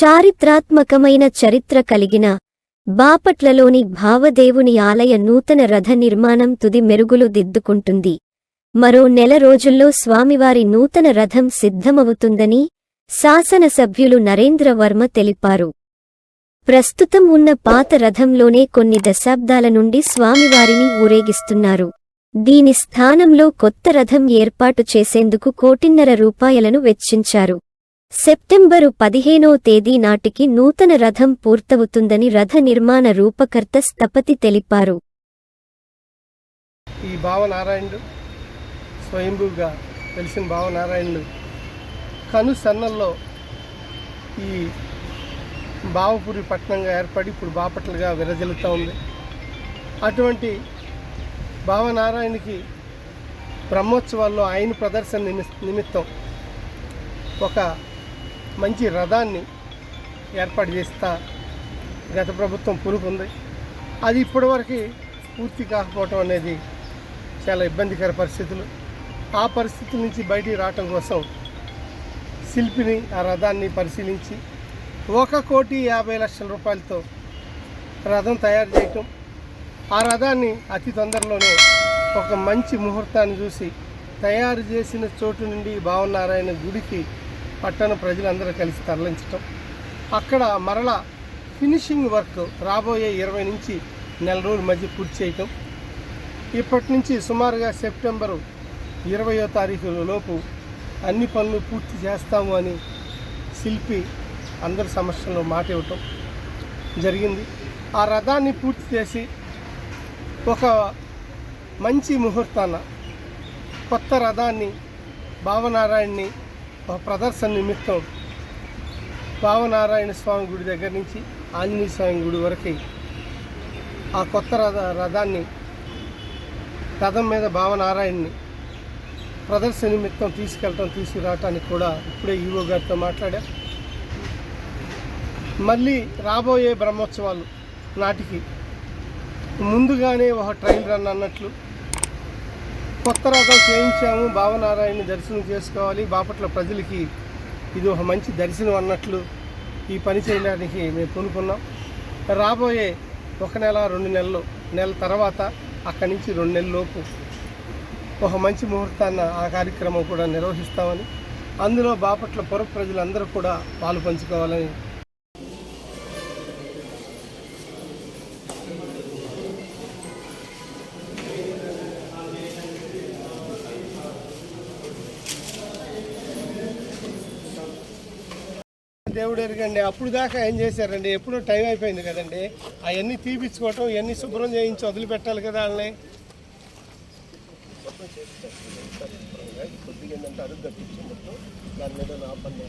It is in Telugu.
చారిత్రాత్మకమైన చరిత్ర కలిగిన బాపట్లలోని భావదేవుని ఆలయ నూతన రథ నిర్మాణం తుది మెరుగులు దిద్దుకుంటుంది. మరో నెల రోజుల్లో స్వామివారి నూతన రథం సిద్ధమవుతుందని శాసనసభ్యులు నరేంద్ర వర్మ తెలిపారు. ప్రస్తుతం ఉన్న పాత రథంలోనే కొన్ని దశాబ్దాల నుండి స్వామివారిని ఊరేగిస్తున్నారు. దీని స్థానంలో కొత్త రథం ఏర్పాటు చేసేందుకు రూ.1,50,00,000 వెచ్చించారు. సెప్టెంబరు 15వ తేదీ నాటికి నూతన రథం పూర్తవుతుందని రథ నిర్మాణ రూపకర్త స్థపతి తెలిపారు. ఈ భావనారాయణుడు స్వయంభూగా తెలిసిన భావనారాయణుడు కనుసన్నల్లో ఈ భావపురి పట్టణంగా ఏర్పడి ఇప్పుడు బాపట్లగా విరజిల్లుతూ ఉంది. అటువంటి భావనారాయణకి బ్రహ్మోత్సవాల్లో ఆయన ప్రదర్శన నిమిత్తం ఒక మంచి రథాన్ని ఏర్పాటు చేస్తా గత ప్రభుత్వం పూనుకుంది. అది ఇప్పటివరకు పూర్తి కాకపోవటం అనేది చాలా ఇబ్బందికర పరిస్థితులు. ఆ పరిస్థితుల నుంచి బయటికి రావటం కోసం శిల్పిని ఆ రథాన్ని పరిశీలించి ₹1,50,00,000 రథం తయారు చేయటం, ఆ రథాన్ని అతి తొందరలోనే ఒక మంచి ముహూర్తాన్ని చూసి తయారు చేసిన చోటు నుండి భావనారాయణ గుడికి పట్టణ ప్రజలందరూ కలిసి తరలించటం, అక్కడ మరలా ఫినిషింగ్ వర్క్ రాబోయే 20 నుంచి నెల రోజుల మధ్య పూర్తి చేయటం, ఇప్పటి నుంచి సుమారుగా సెప్టెంబరు 20వ తారీఖు లోపు అన్ని పనులు పూర్తి చేస్తాము అని శిల్పి అందరి సమక్షంలో మాట ఇవ్వటం జరిగింది. ఆ రథాన్ని పూర్తి చేసి ఒక మంచి ముహూర్తాన కొత్త రథాన్ని భావనారాయణని ఒక ప్రదర్శన నిమిత్తం భావనారాయణ స్వామి గుడి దగ్గర నుంచి ఆంజనేయ స్వామి గుడి వరకు ఆ కొత్త రథాన్ని రథం మీద భావనారాయణని ప్రదర్శన నిమిత్తం తీసుకురావటానికి కూడా ఇప్పుడే ఈవో గారితో మాట్లాడా. మళ్ళీ రాబోయే బ్రహ్మోత్సవాలు నాటికి ముందుగానే ఒక ట్రయల్ రన్ అన్నట్లు కొత్త రథం చేయించాము, భావనారాయణ దర్శనం చేసుకోవాలి, బాపట్ల ప్రజలకి ఇది ఒక మంచి దర్శనం అన్నట్లు ఈ పని చేయడానికి మేము పూనుకున్నాం. రాబోయే 1 నెల 2 నెలల తర్వాత అక్కడి నుంచి 2 నెలలలోపు ఒక మంచి ముహూర్తాన్ని ఆ కార్యక్రమం కూడా నిర్వహిస్తామని, అందులో బాపట్ల పుర ప్రజలందరూ కూడా పాలు పంచుకోవాలని దేవుడు ఎరగండి. అప్పుడు దాకా ఏం చేశారండి, ఎప్పుడో టైం అయిపోయింది కదండి, అవన్నీ తీపించుకోవటం, ఇవన్నీ శుభ్రం చేయించి వదిలిపెట్టాలి కదా వాళ్ళని. కొద్దిగా ఏంటంటే అరుగు కట్టించి మొత్తం దాని మీద నా పని